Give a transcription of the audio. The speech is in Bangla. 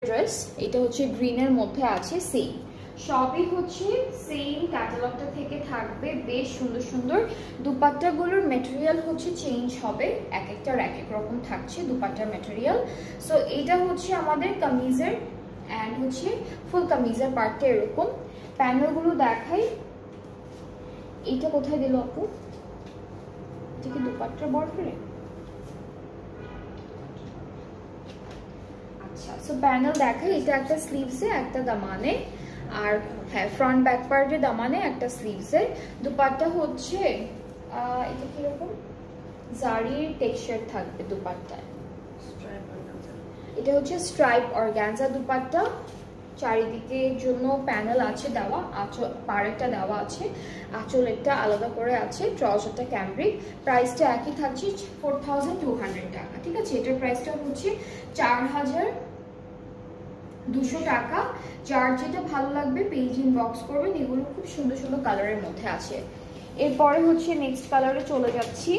ড্রেস, এটা হচ্ছে গ্রিনের মধ্যে আছে, সেম সবই হচ্ছে সেম ক্যাটালগটা থেকে থাকবে। বেশ সুন্দর সুন্দর দুপাট্টাগুলোর ম্যাটেরিয়াল হচ্ছে চেঞ্জ হবে, এক একটার এক এক রকম থাকছে দুপাট্টার ম্যাটেরিয়াল। সো এটা হচ্ছে আমাদের কামিজের অ্যান্ড হচ্ছে ফুল কামিজের পার্টটা এরকম। প্যানেলগুলো দেখাই, এইটা কোথায় দিল আপু? এটা কি দুপাট্টার বর্ডারে? আচ্ছা, সো প্যানেল দেখাই, এটা একটা স্লিভসে একটা দামানে, আর হ্যাঁ ফ্রন্ট ব্যাক পার্টে দামানে একটা স্লিভসে। দুপাট্টা হচ্ছে এটা কিরকম জারির টেক্সচার থাকবে দুপাট্টায়। এটা হচ্ছে স্ট্রাইপ অর্গানজা দুপাট্টা, চারিদিকের জন্য প্যানেল আছে দেওয়া, আঁচল পাড়েরটা দেওয়া আছে, আঁচলেরটা আলাদা করে আছে, ট্রাউজারটা ক্যামব্রিক। প্রাইসটা একই থাকছে 4200 টাকা। ঠিক আছে, এটার প্রাইসটা হচ্ছে 4200 টাকা। যার যেটা ভালো লাগবে পেজ ইনবক্স করবেন। এগুলো খুব সুন্দর সুন্দর কালারের মধ্যে আছে। এরপরে হচ্ছে নেক্সট কালারে চলে যাচ্ছি।